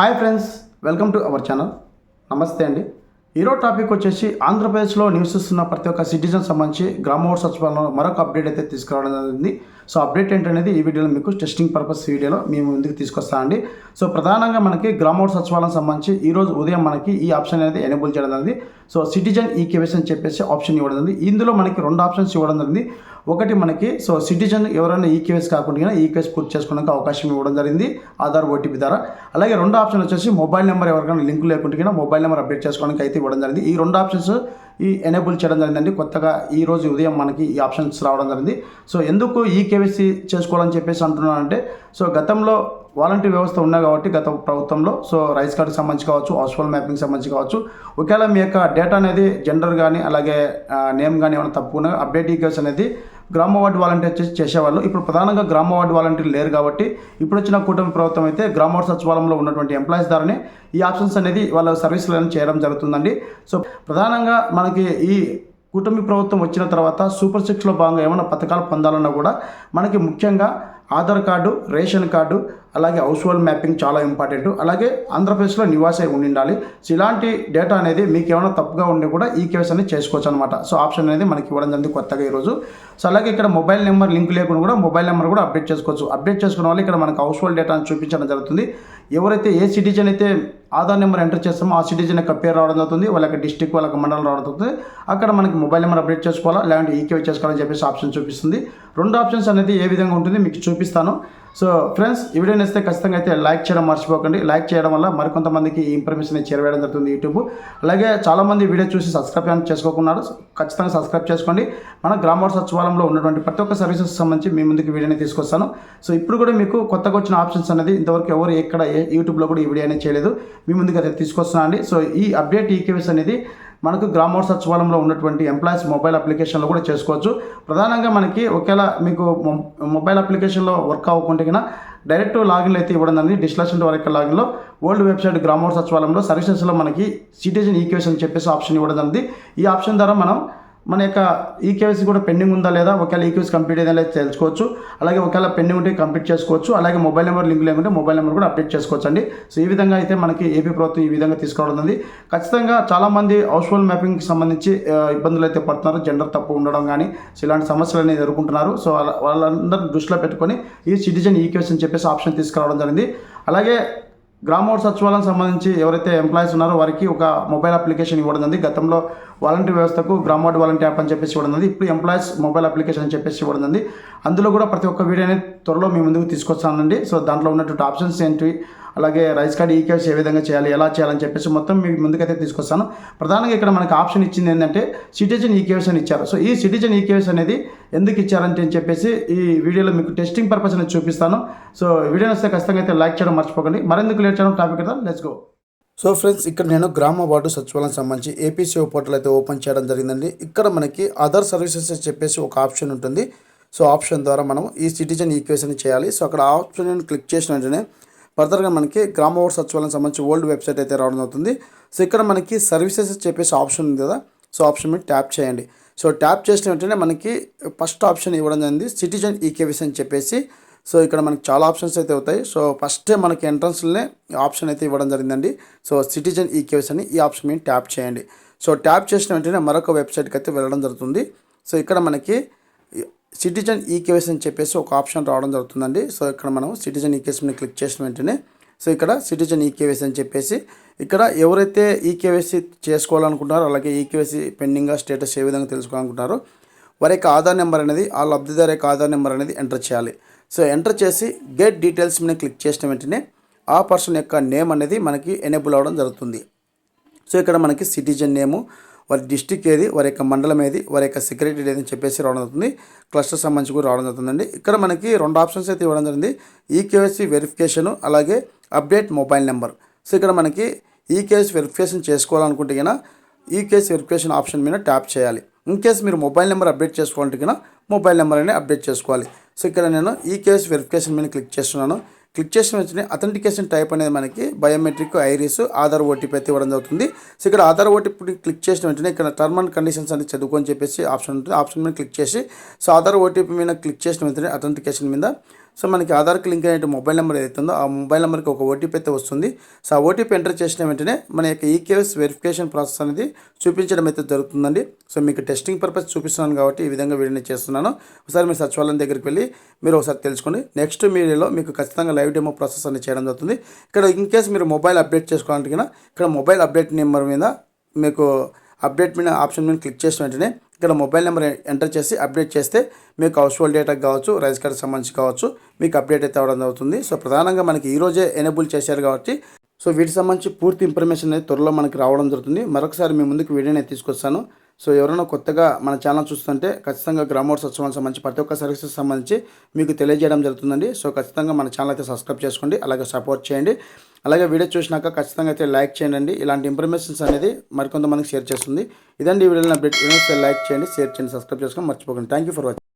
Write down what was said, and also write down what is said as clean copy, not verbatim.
Hi friends, welcome to our channel. నమస్తే అండి. ఈరోజు టాపిక్ వచ్చేసి ఆంధ్రప్రదేశ్లో నివసిస్తున్న ప్రతి ఒక్క సిటిజన్ సంబంధించి గ్రామ వార్డు సచివాలయంలో మరొక అప్డేట్ అయితే తీసుకురావడం జరిగింది. సో అప్డేట్ ఏంటనేది ఈ వీడియోలో మీకు టెస్టింగ్ పర్పస్ వీడియోలో మేము ముందుకు తీసుకొస్తామండి. సో ప్రధానంగా మనకి గ్రామ వార్డు సచివాలయం సంబంధించి ఈరోజు ఉదయం మనకి ఈ ఆప్షన్ అనేది ఎనేబుల్ చేయడం జరిగింది. సో సిటిజన్ ఈకేవైసీ అని చెప్పేసి ఆప్షన్ ఇవ్వడం జరిగింది. ఇందులో మనకి రెండు ఆప్షన్స్ ఇవ్వడం జరిగింది. ఒకటి మనకి సిటిజన్ ఎవరైనా ఈకేవైసీ కాకుండా ఈకేవైసీ పూర్తి చేసుకోవడానికి అవకాశం ఇవ్వడం జరిగింది ఆధార్ ఓటీపీ ద్వారా. అలాగే రెండు ఆప్షన్ వచ్చేసి మొబైల్ నెంబర్ ఎవరికైనా లింక్ లేకుండా మొబైల్ నెంబర్ అప్డేట్ చేసుకోవడానికి అయితే ఇవ్వడం జరిగింది. ఈ రెండు ఆప్షన్స్ ఎనేబుల్ చేయడం జరిగిందండి. కొత్తగా ఈ రోజు ఉదయం మనకి ఈ ఆప్షన్స్ రావడం జరిగింది. సో ఎందుకు ఈకేవైసీ చేసుకోవాలని చెప్పేసి అంటున్నానంటే, సో గతంలో వాలంటీర్ వ్యవస్థ ఉన్నాయి కాబట్టి గత ప్రభుత్వంలో రైస్ కార్డుకి సంబంధించి కావచ్చు, హౌస్హోల్డ్ మ్యాపింగ్ సంబంధించి కావచ్చు, ఒకవేళ మీ యొక్క డేటా అనేది జెండర్ కానీ అలాగే నేమ్ కానీ ఏమైనా తప్పుకున్నా అప్డేట్ ఈకేవైసీ అనేది గ్రామ వార్డు వాలంటీర్ చేసేవాళ్ళు. ఇప్పుడు ప్రధానంగా గ్రామ వార్డు వాలంటీర్ లేరు కాబట్టి ఇప్పుడు వచ్చిన కూటమి ప్రభుత్వం అయితే గ్రామ వార్డు సచివాలయంలో ఉన్నటువంటి ఎంప్లాయీస్ ద్వారానే ఈ ఆప్షన్స్ అనేది వాళ్ళ సర్వీసులను చేయడం జరుగుతుందండి. సో ప్రధానంగా మనకి ఈ కూటమి ప్రభుత్వం వచ్చిన తర్వాత సూపర్ సిక్స్లో భాగంగా ఏమైనా పథకాలు పొందాలన్నా కూడా మనకి ముఖ్యంగా ఆధార్ కార్డు, రేషన్ కార్డు, అలాగే హౌస్ హోల్డ్ మ్యాపింగ్ చాలా ఇంపార్టెంట్. అలాగే ఆంధ్రప్రదేశ్లో నివాసే ఉండాలి. సో ఇలాంటి డేటా అనేది మీకు ఏమైనా తప్పుగా ఉండి కూడా ఈ కేవైసీ అనేది చేసుకోవచ్చు అనమాట. సో ఆప్షన్ అనేది మనకి ఇవ్వడం జరిగింది కొత్తగా ఈరోజు. సో అలాగే ఇక్కడ మొబైల్ నెంబర్ లింక్ లేకుండా కూడా మొబైల్ నెంబర్ కూడా అప్డేట్ చేసుకోవచ్చు. అప్డేట్ చేసుకున్న వాళ్ళు ఇక్కడ మనకు హౌస్ హోల్డ్ డేటాను చూపించడం జరుగుతుంది. ఎవరైతే ఏ సిటిజన్ అయితే ఆధార్ నెంబర్ ఎంటర్ చేస్తామో ఆ సిటిజన్ యొక్క పేరు రావడం జరుగుతుంది, వాళ్ళకి డిస్టిక్, వాళ్ళకి మండలం రావడం జరుగుతుంది. అక్కడ మనకి మొబైల్ నెంబర్ అప్డేట్ చేసుకోవాలా లేదంటే ఈకేవై చేసుకోవాలని చెప్పేసి ఆప్షన్ చూపిస్తుంది. రెండు ఆప్షన్స్ అనేది ఏ విధంగా ఉంటుంది మీకు చూపిస్తాను. సో ఫ్రెండ్స్, ఈ వీడియో నచ్చితే ఖచ్చితంగా అయితే లైక్ చేయడం మర్చిపోకండి. లైక్ చేయడం వల్ల మరికొంతమందికి ఈ ఇన్ఫర్మేషన్ చేరవేయడం జరుగుతుంది యూట్యూబ్. అలాగే చాలామంది వీడియో చూసి సబ్స్క్రైబ్ చేసుకోకున్నారు, ఖచ్చితంగా సబ్స్క్రైబ్ చేసుకోండి. మన గ్రామ వార్డు సచివాలయంలో ఉన్నటువంటి ప్రతి ఒక్క సర్వీసెస్ సంబంధించి మీ ముందుకు వీడియోని తీసుకొస్తాను. సో ఇప్పుడు కూడా మీకు కొత్తగా వచ్చిన ఆప్షన్స్ అనేది ఇంతవరకు ఎవరు ఎక్కడ యూట్యూబ్లో కూడా ఈ వీడియో అనేది చేయలేదు, మీ ముందుకు అయితే తీసుకొస్తున్నాను అండి. సో ఈ అప్డేట్ ఈకేవైసీ అనేది మనకు గ్రామ వార్డు సచివాలయంలో ఉన్నటువంటి ఎంప్లాయీస్ మొబైల్ అప్లికేషన్లో కూడా చేసుకోవచ్చు. ప్రధానంగా మనకి ఒకవేళ మీకు మొబైల్ అప్లికేషన్లో వర్క్ అవ్వకుంటే కన్నా డైరెక్ట్ లాగిన్లో అయితే ఇవ్వడం జరిగింది. డిస్లాషన్ వరకు లాగిన్లో ఓల్డ్ వెబ్సైట్ గ్రామ వార్డు సచివాలయంలో సర్వీసెస్లో మనకి సిటిజన్ ఈకేవైసీ అని చెప్పేసి ఆప్షన్ ఇవ్వడం జరిగింది. ఈ ఆప్షన్ ద్వారా మనం మన యొక్క ఈకేవైసీ కూడా పెండింగ్ ఉందా లేదా, ఒకవేళ ఈకేవైసీ కంప్లీట్ అయిందా లేదా తెలుసుకోవచ్చు. అలాగే ఒకవేళ పెండింగ్ ఉంటే కంప్లీట్ చేసుకోవచ్చు. అలాగే మొబైల్ నెంబర్ లింక్ లేకుంటే మొబైల్ నెంబర్ కూడా అప్డేట్ చేసుకోవచ్చు అండి. సో ఈ విధంగా అయితే మనకి ఏపీ ప్రభుత్వం ఈ విధంగా తీసుకోవడం. ఖచ్చితంగా చాలామంది హౌస్ హోల్డ్ మ్యాపింగ్కి సంబంధించి ఇబ్బందులు అయితే పడుతున్నారు, జెండర్ తప్పు ఉండడం కానీ ఇలాంటి సమస్యలు అనేది ఎదుర్కొంటున్నారు. సో వాళ్ళందరూ దృష్టిలో పెట్టుకొని ఈ సిటిజన్ ఈకేవైసీ అని చెప్పేసి ఆప్షన్ తీసుకురావడం జరిగింది. అలాగే గ్రామ వార్డు సచివాలయం సంబంధించి ఎవరైతే ఎంప్లాయీస్ ఉన్నారో వారికి ఒక మొబైల్ అప్లికేషన్ ఇవ్వడం జరిగింది. గతంలో వాలంటీర్ వ్యవస్థకు గ్రామ వార్డు వాలంటీర్ యాప్ అని చెప్పేసి ఇవ్వడం జరిగింది. ఇప్పుడు ఎంప్లాయీస్ మొబైల్ అప్లికేషన్ అని చెప్పేసి ఇవ్వడం జరిగింది. అందులో కూడా ప్రతి ఒక్క వీడియో అనేది త్వరలో మీ ముందుకు తీసుకొస్తానండి. సో దాంట్లో ఉన్నటువంటి ఆప్షన్స్ ఏంటి, అలాగే రైస్ కార్డ్ ఈకేవైసీ ఏ విధంగా చేయాలి, ఎలా చేయాలని చెప్పేసి మొత్తం మీ ముందుకైతే తీసుకొస్తాను. ప్రధానంగా ఇక్కడ మనకి ఆప్షన్ ఇచ్చింది ఏంటంటే సిటిజన్ ఈకేవైసీ అని ఇచ్చారు. సో ఈ సిటిజన్ ఈకేవైసీ అనేది ఎందుకు ఇచ్చారంటే అని చెప్పేసి ఈ వీడియోలో మీకు టెస్టింగ్ పర్పస్ అనేది చూపిస్తాను. సో వీడియో వస్తే ఖచ్చితంగా అయితే లైక్ చేయడం మర్చిపోకండి. మరెందుకు లేట్ చేయడం టాపిక్ కదా, లెట్స్ గో. సో ఫ్రెండ్స్, ఇక్కడ నేను గ్రామ వార్డు సచివాలయం సంబంధించి ఏపీసీఓ పోర్టల్ అయితే ఓపెన్ చేయడం జరిగిందండి. ఇక్కడ మనకి అదర్ సర్వీసెస్ చెప్పేసి ఒక ఆప్షన్ ఉంటుంది. సో ఆప్షన్ ద్వారా మనం ఈ సిటిజన్ ఈకేవైసీని చేయాలి. సో అక్కడ ఆప్షన్ క్లిక్ చేసిన వెంటనే ఫర్దర్గా మనకి గ్రామ వార్డు సచివాలయం సంబంధించి ఓల్డ్ వెబ్సైట్ అయితే రావడం అవుతుంది. సో ఇక్కడ మనకి సర్వీసెస్ చెప్పేసి ఆప్షన్ ఉంది కదా, సో ఆప్షన్ మీద ట్యాప్ చేయండి. సో ట్యాప్ చేసిన వెంటనే మనకి ఫస్ట్ ఆప్షన్ ఇవ్వడం జరిగింది సిటిజన్ ఈకేవైసీ అని చెప్పేసి. సో ఇక్కడ మనకి చాలా ఆప్షన్స్ అయితే అవుతాయి. సో ఫస్టే మనకి ఎంట్రన్స్లోనే ఆప్షన్ అయితే ఇవ్వడం జరిగిందండి. సో సిటిజన్ ఈకేవైసీ అని ఈ ఆప్షన్ మీద ట్యాప్ చేయండి. సో ట్యాప్ చేసిన వెంటనే మరొక వెబ్సైట్కి అయితే వెళ్ళడం జరుగుతుంది. సో ఇక్కడ మనకి సిటిజన్ ఈకేవైసీ అని చెప్పేసి ఒక ఆప్షన్ రావడం జరుగుతుందండి. సో ఇక్కడ మనం సిటిజన్ ఈకేవైసీని క్లిక్ చేసిన వెంటనే సో ఇక్కడ సిటిజన్ ఈకేవైసీ అని చెప్పేసి ఇక్కడ ఎవరైతే ఈకేవైసీ చేసుకోవాలనుకుంటారో అలాగే ఈకేవైసీ పెండింగ్గా స్టేటస్ ఏ విధంగా తెలుసుకోవాలనుకుంటారో వారి యొక్క ఆధార్ నెంబర్ అనేది ఆ లబ్ధిదారు యొక్క ఆధార్ నెంబర్ అనేది ఎంటర్ చేయాలి. సో ఎంటర్ చేసి గెట్ డీటెయిల్స్ మీద క్లిక్ చేసిన వెంటనే ఆ పర్సన్ యొక్క నేమ్ అనేది మనకి ఎనేబుల్ అవ్వడం జరుగుతుంది. సో ఇక్కడ మనకి సిటిజన్ నేము, వారి డిస్టిక్ ఏది, వారి యొక్క మండలం ఏది, వారి యొక్క సెక్రటరీ ఏదని చెప్పేసి రావడం జరుగుతుంది. క్లస్టర్ సంబంధించి కూడా రావడం జరుగుతుందండి. ఇక్కడ మనకి రెండు ఆప్షన్స్ అయితే ఇవ్వడం జరిగింది, ఈకేవైసీ వెరిఫికేషను అలాగే అప్డేట్ మొబైల్ నెంబర్. సో ఇక్కడ మనకి ఈకేవైసీ వెరిఫికేషన్ చేసుకోవాలనుకుంటే కన్నా ఈకేవైసీ వెరిఫికేషన్ ఆప్షన్ మీద ట్యాప్ చేయాలి. ఇన్ కేసు మీరు మొబైల్ నెంబర్ అప్డేట్ చేసుకోవాలంటే కన్నా మొబైల్ నెంబర్ అనేది అప్డేట్ చేసుకోవాలి. సో ఇక్కడ నేను ఈకేవైసీ వెరిఫికేషన్ మీద క్లిక్ చేస్తున్నాను. క్లిక్ చేసిన వెంటనే అథెంటికేషన్ టైప్ అనేది మనకి బయోమెట్రిక్, ఐరిస్, ఆధార్ ఓటీపీ అయితే ఇవ్వడం జరుగుతుంది. సో ఇక్కడ ఆధార్ ఓటీపీ క్లిక్ చేసిన వెంటనే ఇక్కడ టర్మ్ అండ్ కండిషన్స్ అనేది చదువుకొని చెప్పేసి ఆప్షన్ ఉంటుంది. ఆప్షన్ మీద క్లిక్ చేసి సో ఆధార్ ఓటీపీ మీద క్లిక్ చేసిన వెంటనే అథెంటికేషన్ మీద సో మనకి ఆధార్కి లింక్ అయిన మొబైల్ నెంబర్ ఏదైతే ఉందో ఆ మొబైల్ నెంబర్కి ఒక ఓటీపీ అయితే వస్తుంది. సో ఆ ఓటీపీ ఎంటర్ చేసిన వెంటనే మన యొక్క ఈకేఎస్ వెరిఫికేషన్ ప్రాసెస్ అనేది చూపించడం అయితే జరుగుతుందండి. సో మీకు టెస్టింగ్ పర్పస్ చూపిస్తున్నాను కాబట్టి ఈ విధంగా వీడియోని చేస్తున్నాను. ఒకసారి మీరు సచివాలయం దగ్గరికి వెళ్ళి మీరు ఒకసారి తెలుసుకోండి. నెక్స్ట్ వీడియోలో మీకు ఖచ్చితంగా లైవ్ డెమో ప్రాసెస్ అనేది చేయడం జరుగుతుంది. ఇక్కడ ఇన్ కేస్ మీరు మొబైల్ అప్డేట్ చేసుకోవాలంటే ఇక్కడ మొబైల్ అప్డేట్ నెంబర్ మీద మీకు అప్డేట్ మీద ఆప్షన్ మీద క్లిక్ చేసిన వెంటనే ఇక్కడ మొబైల్ నెంబర్ ఎంటర్ చేసి అప్డేట్ చేస్తే మీకు హౌస్ హోల్డ్ డేటాకి కావచ్చు, రైస్ కార్డ్కి సంబంధించి కావచ్చు మీకు అప్డేట్ అయితే అవ్వడం అవుతుంది. సో ప్రధానంగా మనకి ఈరోజే ఎనేబుల్ చేశారు కాబట్టి సో వీటికి సంబంధించి పూర్తి ఇన్ఫర్మేషన్ అనేది త్వరలో మనకి రావడం జరుగుతుంది. మరొకసారి మీ ముందుకు వీడియోని తీసుకొస్తాను. సో ఎవరైనా కొత్తగా మన ఛానల్ చూస్తుంటే ఖచ్చితంగా గ్రామోర్ సచివాలయం సంబంధించి ప్రతి ఒక్క సర్వీసెస్ సంబంధించి మీకు తెలియజేయడం జరుగుతుందండి. సో ఖచ్చితంగా మన ఛానల్ అయితే సబ్స్క్రైబ్ చేసుకోండి, అలాగే సపోర్ట్ చేయండి. అలాగే వీడియో చూసినాక ఖచ్చితంగా అయితే లైక్ చేయండి. ఇలాంటి ఇన్ఫర్మేషన్స్ అనేది మరికొంతమందికి షేర్ చేస్తుంది. ఇదండి ఈ వీడియోని అప్డేట్. లైక్ చేయండి, షేర్ చేయండి, సబ్స్క్రైబ్ చేసుకోండి మర్చిపోకండి. Thank you for watching.